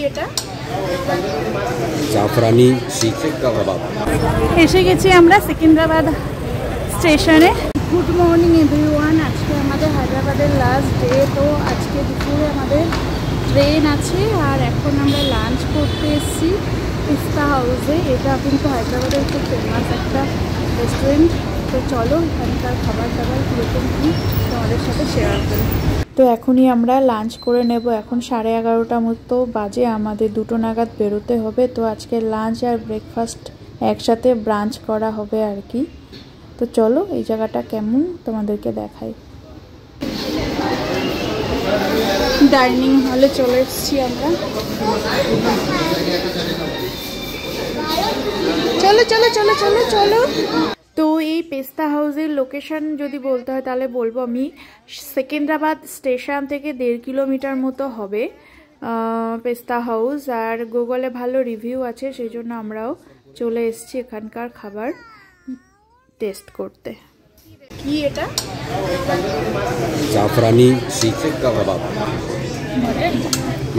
এটা? জাফরানি শিক কাবাব। এসে গেছি আমরা সিকিন্দ্রাবাদ স্টেশনে। Good morning everyone. আজকে আমাদের হায়দ্রাবাদের লাস্ট ডে। তো আজকে দুপুরে আমাদের ট্রেন আছে আর এখন আমরা লাঞ্চ করতে এসেছি পিস্তা হাউসে। এটা কিন্তু হায়দ্রাবাদের খুব ফেমাস একটা রেস্টুরেন্ট। তো চলো এখানকার খাবার দাবার কীরকম কী তোমাদের সাথে শেয়ার করি। তো এখনই আমরা লাঞ্চ করে নেব। এখন 11:30 মতো বাজে, আমাদের 2টো নাগাদ বেরোতে হবে। তো আজকে লাঞ্চ আর ব্রেকফাস্ট একসাথে ব্রাঞ্চ করা হবে আর কি। তো চলো এই জায়গাটা কেমন তোমাদেরকে দেখাই। ডাইনিং হলে চলে এসেছি আমরা। চলো চলো চলো চলো চলো। তো এই পেস্তা হাউসের লোকেশন যদি বলতে হয় তাহলে বলবো আমি সিকিন্দ্রাবাদ স্টেশন থেকে 1.5 কিলোমিটার মতো হবে পেস্তা হাউস। আর গুগলে ভালো রিভিউ আছে, সেই জন্য আমরাও চলে এসেছি এখানকার খাবার টেস্ট করতে। কি এটা? জাফরানি শিক কাবাব।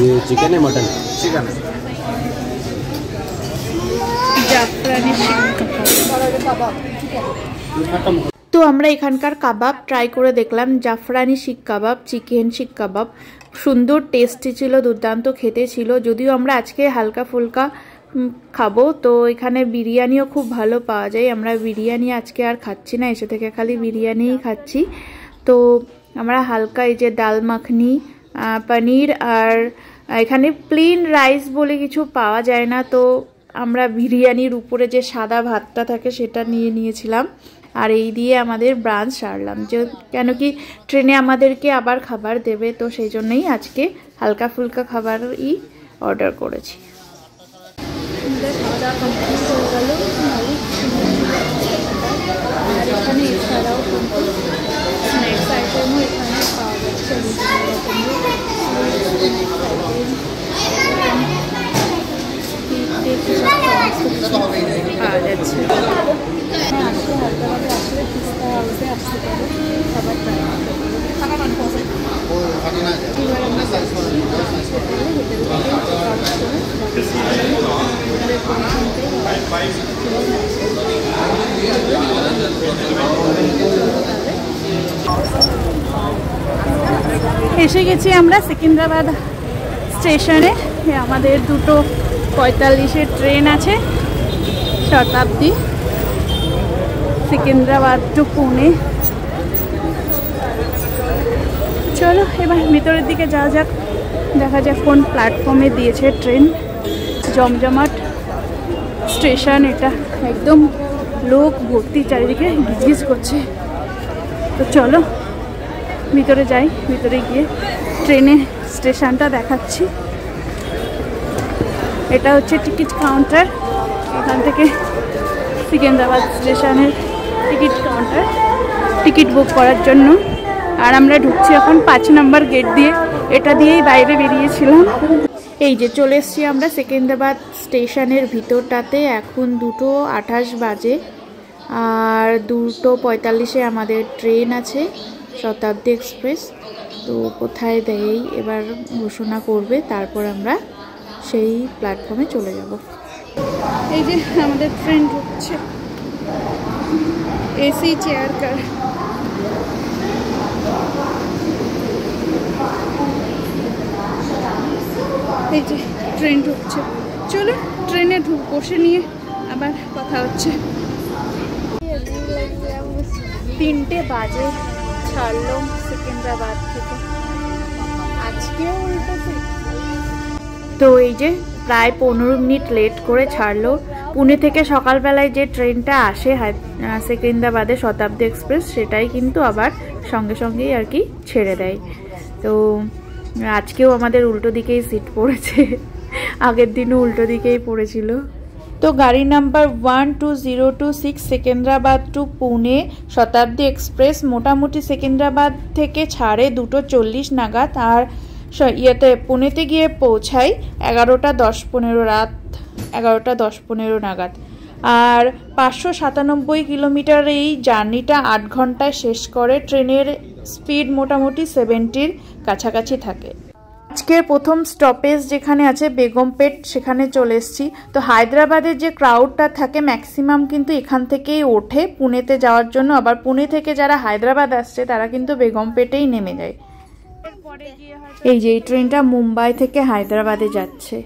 ये चिकन है मटन? चिकन है। জাফরানি শিক কাবাব। তো আমরা এখানকার কাবাব ট্রাই করে দেখলাম। জাফরানি শিক কাবাব, চিকেন শিক কাবাব সুন্দর টেস্টি ছিল, দুর্দান্ত খেতে ছিল। যদিও আমরা আজকে হালকা ফুলকা খাবো, তো এখানে বিরিয়ানিও খুব ভালো পাওয়া যায়। আমরা বিরিয়ানি আজকে আর খাচ্ছি না, এসে থেকে খালি বিরিয়ানিই খাচ্ছি। তো আমরা হালকা এই যে ডাল মাখনি, পনির আর এখানে প্লেন রাইস বলে কিছু পাওয়া যায় না, তো আমরা বিরিয়ানির উপরে যে সাদা ভাতটা থাকে সেটা নিয়ে নিয়েছিলাম। আর এই দিয়ে আমাদের ব্রাঞ্চ সারলাম, যে কেন কি ট্রেনে আমাদেরকে আবার খাবার দেবে, তো সেই জন্যই আজকে হালকা ফুলকা খাবারই অর্ডার করেছি। খাওয়া দাওয়া কমপ্লিট হয়ে গেল। আর এখানে এছাড়াও স্ন্যাক্স আইটেমও এখানে পাওয়া যাচ্ছে, পাওয়া যাচ্ছে। আসলে হায়দ্রাবাদে আসলে পিস্তা হাউসে আসতে পারে খাবার ট্রাই করতে পারে। এবার আমরা এসে গেছি আমরা সিকিন্দ্রাবাদ স্টেশনে। আমাদের 2:45 ট্রেন আছে, শতাব্দী, সিকিন্দ্রাবাদ টু পুনে। চলো এবার ভিতরের দিকে যাওয়া যাক, দেখা যাক কোন প্ল্যাটফর্মে দিয়েছে ট্রেন। জমজমাট স্টেশন এটা, একদম লোক ভর্তি, চারিদিকে গিজগিজ করছে। তো চলো ভিতরে যাই, ভিতরে গিয়ে ট্রেনের স্টেশনটা দেখাচ্ছি। এটা হচ্ছে টিকিট কাউন্টার, এখান থেকে সিকিন্দ্রাবাদ স্টেশনের টিকিট কাউন্টার, টিকিট বুক করার জন্য। আর আমরা ঢুকছি এখন 5 নম্বর গেট দিয়ে, এটা দিয়েই বাইরে বেরিয়েছিলাম। এই যে চলে এসছি আমরা সিকিন্দ্রাবাদ স্টেশনের ভিতরটাতে। এখন 2:28 বাজে আর 2:45 আমাদের ট্রেন আছে, শতাব্দী এক্সপ্রেস। তো কোথায় দেয় এবার ঘোষণা করবে, তারপর আমরা সেই প্ল্যাটফর্মে চলে যাব। এই যে আমাদের ট্রেন ঢুকছে, এসি চেয়ার কার। এই যে ট্রেন ঢুকছে, চলো ট্রেনে বসে নিয়ে আবার কথা হচ্ছে। 3টে বাজে ছাড়লো সিকিন্দ্রাবাদ থেকে, আজকেও উল্টো। তো এই যে প্রায় 15 মিনিট লেট করে ছাড়লো। পুনে থেকে সকালবেলায় যে ট্রেনটা আসে সিকিন্দ্রাবাদে, শতাব্দী এক্সপ্রেস, সেটাই কিন্তু আবার সঙ্গে সঙ্গেই আর কি ছেড়ে দেয়। তো আজকেও আমাদের উল্টো দিকেই সিট পড়েছে, আগের দিনও উল্টো দিকেই পড়েছিল। তো গাড়ি নাম্বার 12026 সিকিন্দ্রাবাদ টু পুনে শতাব্দী এক্সপ্রেস মোটামুটি সিকিন্দ্রাবাদ থেকে ছাড়ে 2:40 নাগাদ, আর ইয়েতে পুনেতে গিয়ে পৌঁছাই 11:10-15 রাত 11:10-15 নাগাদ। আর 597 কিলোমিটার এই জার্নিটা 8 ঘন্টায় শেষ করে। ট্রেনের স্পিড মোটামুটি 70-র কাছাকাছি থাকে। আজকের প্রথম স্টপেজ যেখানে আছে বেগমপেট, সেখানে চলে এসেছি। তো হায়দ্রাবাদের যে ক্রাউডটা থাকে ম্যাক্সিমাম কিন্তু এখান থেকেই ওঠে পুনেতে যাওয়ার জন্য, আবার পুনে থেকে যারা হায়দ্রাবাদ আসছে তারা কিন্তু বেগমপেটেই নেমে যায়। এই যে এই ট্রেনটা মুম্বাই থেকে হায়দ্রাবাদে যাচ্ছে।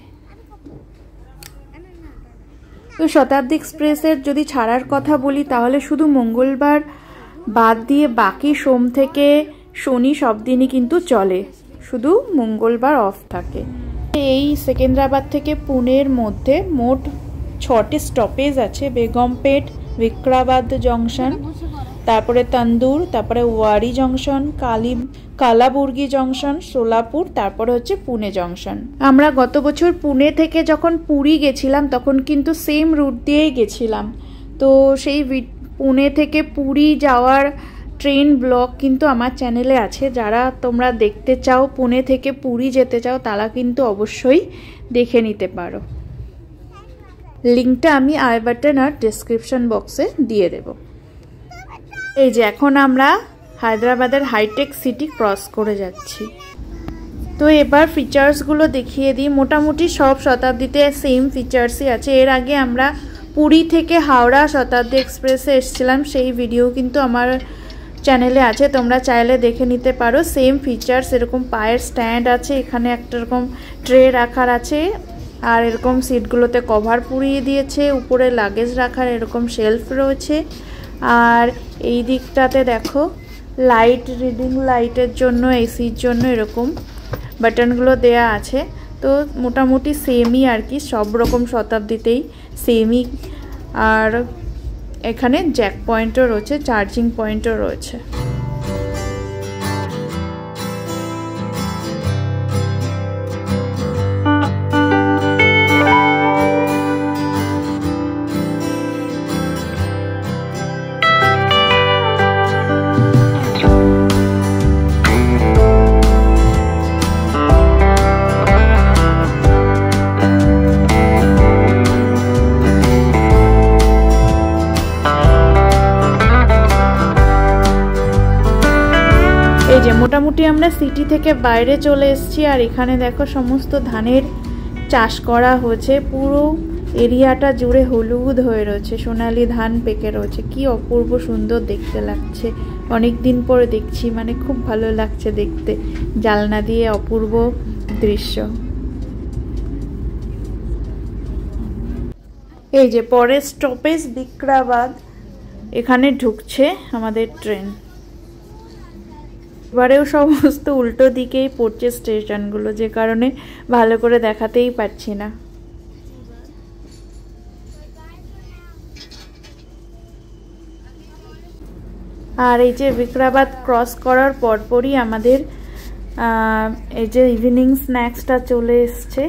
তো শতাব্দী এক্সপ্রেসের যদি ছাড়ার কথা বলি তাহলে শুধু মঙ্গলবার বাদ দিয়ে বাকি সোম থেকে শনি সব দিনই কিন্তু চলে, শুধু মঙ্গলবার অফ থাকে। এই সেকেন্দ্রাবাদ থেকে পুনের মধ্যে মোট 6টি স্টপেজ আছে। বেগমপেট, বিক্রাবাদ জংশন, তারপরে তন্দুর, তারপরে ওয়ারি জংশন, কালাবুর্গি জংশন, সোলাপুর, তারপরে হচ্ছে পুনে জংশন। আমরা গত বছর পুনে থেকে যখন পুরী গেছিলাম তখন কিন্তু সেম রুট দিয়েই গেছিলাম। তো সেই পুনে থেকে পুরী যাওয়ার ট্রেন ব্লগ কিন্তু আমার চ্যানেলে আছে। যারা তোমরা দেখতে চাও, পুনে থেকে পুরী যেতে চাও, তারা কিন্তু অবশ্যই দেখে নিতে পারো। লিঙ্কটা আমি আই বাটন আর ডেসক্রিপশন বক্সে দিয়ে দেব। এই যে এখন আমরা হায়দ্রাবাদের হাইটেক সিটি ক্রস করে যাচ্ছি। তো এবার ফিচার্সগুলো দেখিয়ে দিই। মোটামুটি সব শতাব্দীতে সেম ফিচার্সই আছে। এর আগে আমরা পুরী থেকে হাওড়া শতাব্দী এক্সপ্রেসে এসেছিলাম, সেই ভিডিও কিন্তু আমার চ্যানেলে আছে, তোমরা চাইলে দেখে নিতে পারো। সেম ফিচার্স, এরকম পায়ের স্ট্যান্ড আছে, এখানে একটা এরকম ট্রে রাখার আছে, আর এরকম সিটগুলোতে কভার পুড়িয়ে দিয়েছে, উপরে লাগেজ রাখার এরকম শেলফ রয়েছে। আর এই দিকটাতে দেখো লাইট, রিডিং লাইটের জন্য, এসির জন্য এরকম বাটনগুলো দেয়া আছে। তো মোটামুটি সেমই আর কি, সব রকম শতাব্দীতেই সেমই। আর এখানে জ্যাক পয়েন্টও রয়েছে, চার্জিং পয়েন্টও রয়েছে। এই যে মোটামুটি আমরা সিটি থেকে বাইরে চলে এসেছি। আর এখানে দেখো সমস্ত ধানের চাষ করা হয়েছে, পুরো এরিয়াটা জুড়ে হলুদ হয়ে রয়েছে, সোনালি ধান পেকে রয়েছে। কি অপূর্ব সুন্দর দেখতে লাগছে, অনেক দিন পরে দেখছি, মানে খুব ভালো লাগছে দেখতে, জানলা দিয়ে অপূর্ব দৃশ্য। এই যে পরের স্টপেজ বিক্রাবাদ, এখানে ঢুকছে আমাদের ট্রেন। এবারেও সমস্ত উল্টো দিকেই পড়ছে স্টেশনগুলো, যে কারণে ভালো করে দেখাতেই পারছি না। আর এই যে বিক্রাবাদ ক্রস করার পরপরই আমাদের এই যে ইভিনিং স্ন্যাক্সটা চলে এসছে।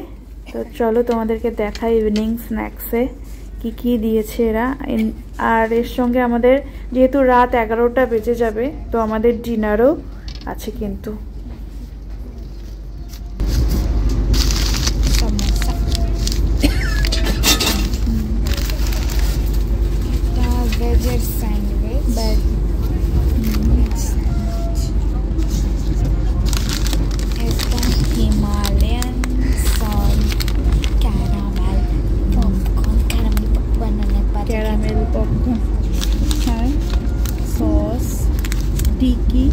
তো চলো তোমাদেরকে দেখাই ইভিনিং স্ন্যাক্সে কি কি দিয়েছে এরা। আর এর সঙ্গে আমাদের যেহেতু রাত 11টা বেজে যাবে, তো আমাদের ডিনারও আছে কিন্তু। ভেজের স্যান্ডউইচ, এটা Himalayan salt caramel popcorn, caramel popcorn, হ্যাঁ, সস, টিকি,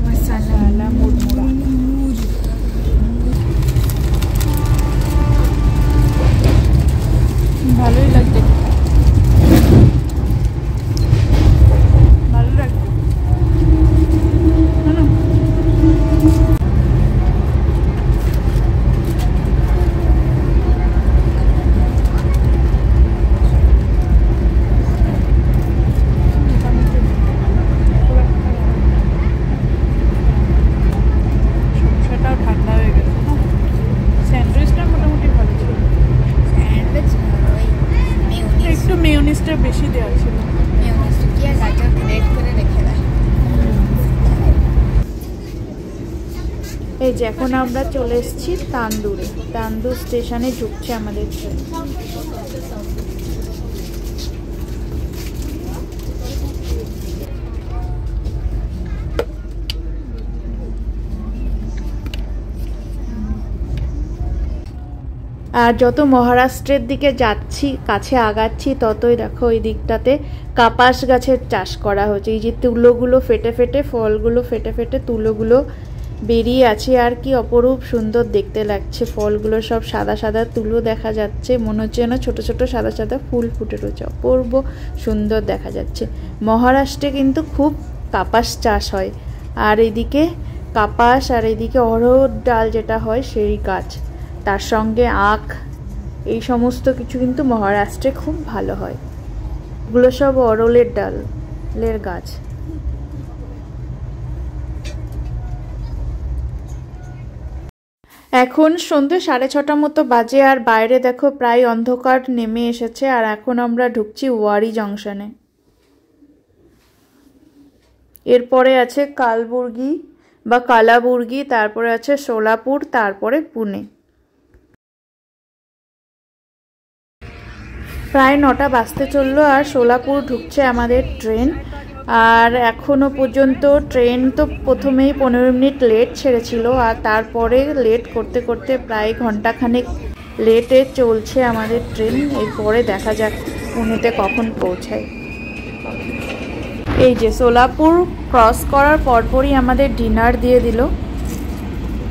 মশলা, মুড়মুড়া। ভালোই লাগছে, ভালো লাগছে। মেয়োনিজটা বেশি দেওয়া ছিল। মেয়োনিজটা কি আর গাজর গ্রেট করে রেখে দেয়। এই যে এখন আমরা চলে এসেছি তান্দুরে। তান্দুর স্টেশনে ঢুকছে আমাদের ট্রেন। আর যত মহারাষ্ট্রের দিকে যাচ্ছি, কাছে আগাচ্ছি, ততই দেখো ওই দিকটাতে কাপাস গাছের চাষ করা হচ্ছে। এই যে তুলোগুলো ফেটে ফেটে, ফলগুলো ফেটে ফেটে তুলোগুলো বেরিয়ে আছে, আর কি অপরূপ সুন্দর দেখতে লাগছে। ফলগুলো সব সাদা সাদা তুলো দেখা যাচ্ছে, মনে হচ্ছে যেন ছোটো ছোটো সাদা সাদা ফুল ফুটে রয়েছে, অপূর্ব সুন্দর দেখা যাচ্ছে। মহারাষ্ট্রে কিন্তু খুব কাপাস চাষ হয়, আর এদিকে কাপাস আর এদিকে অড়হর ডাল যেটা হয় সেই গাছ, তার সঙ্গে আখ, এই সমস্ত কিছু কিন্তু মহারাষ্ট্রে খুব ভালো হয়। এগুলো সব অরলের ডালের গাছ। এখন সন্ধ্যে 6:30 মতো বাজে, আর বাইরে দেখো প্রায় অন্ধকার নেমে এসেছে। আর এখন আমরা ঢুকছি ওয়ারি জংশনে। এরপরে আছে কালবুর্গি বা কালাবুর্গি, তারপরে আছে সোলাপুর, তারপরে পুনে। প্রায় 9টা বাজতে চললো, আর সোলাপুর ঢুকছে আমাদের ট্রেন। আর এখনো পর্যন্ত ট্রেন তো প্রথমেই 15 মিনিট লেট ছেড়েছিল, আর তারপরে লেট করতে করতে প্রায় ঘন্টাখানেক লেটে চলছে আমাদের ট্রেন। এরপরে দেখা যাক পুনেতে কখন পৌঁছায়। এই যে সোলাপুর ক্রস করার পরপরই আমাদের ডিনার দিয়ে দিল।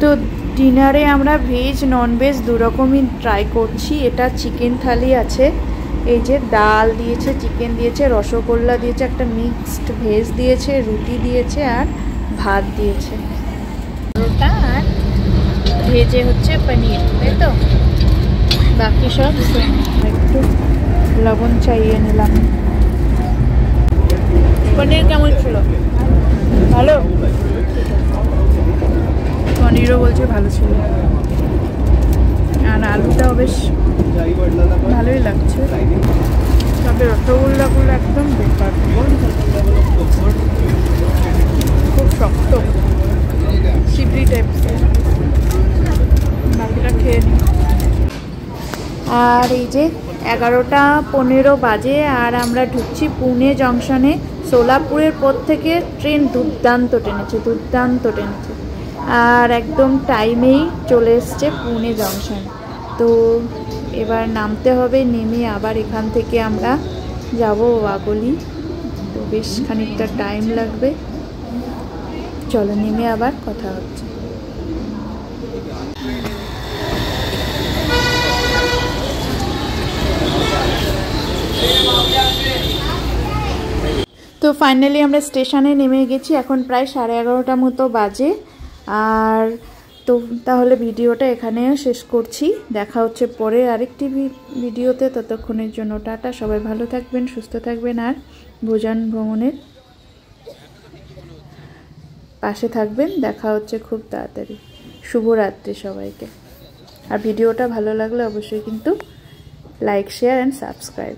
তো ডিনারে আমরা ভেজ ননভেজ দুরকমই ট্রাই করছি। এটা চিকেন থালি আছে, এই যে ডাল দিয়েছে, চিকেন দিয়েছে, রসগোল্লা দিয়েছে, একটা মিক্সড ভেজ দিয়েছে, রুটি দিয়েছে, আর ভাত দিয়েছে। ওটা আর ভেজে হচ্ছে পনির, তাই তো? বাকি সব একটু লবণ চাইয়ে নিলাম। পনির কেমন ছিল? ভালো? পনিরও বলছে ভালো ছিল, আর আলুটাও বেশ ভালোই লাগছে। তবে রসগোল্লাগুলো একদম বেকার, খুব শক্ত, চিবড়ি টাইপের। বাকিটা খেয়ে নিই। আর এই যে 11:15 বাজে, আর আমরা ঢুকছি পুনে জংশনে। সোলাপুরের পর থেকে ট্রেন দুর্দান্ত টেনেছে, আর একদম টাইমেই চলে এসছে পুনে জংশন। তো এবার নামতে হবে, নেমে আবার এখান থেকে আমরা যাব ওয়াগলি। তো বেশ খানিকটা টাইম লাগবে, চলো নেমে আবার কথা হচ্ছে। তো ফাইনালি আমরা স্টেশনে নেমে গেছি। এখন প্রায় 11:30 মতো বাজে। আর তো তাহলে ভিডিওটা এখানেও শেষ করছি। দেখা হচ্ছে পরে আরেকটি ভিডিওতে। ততক্ষণের জন্য টাটা, সবাই ভালো থাকবেন, সুস্থ থাকবেন, আর ভোজন ভ্রমণের পাশে থাকবেন। দেখা হচ্ছে খুব তাড়াতাড়ি। শুভরাত্রি সবাইকে। আর ভিডিওটা ভালো লাগলে অবশ্যই কিন্তু লাইক, শেয়ার অ্যান্ড সাবস্ক্রাইব।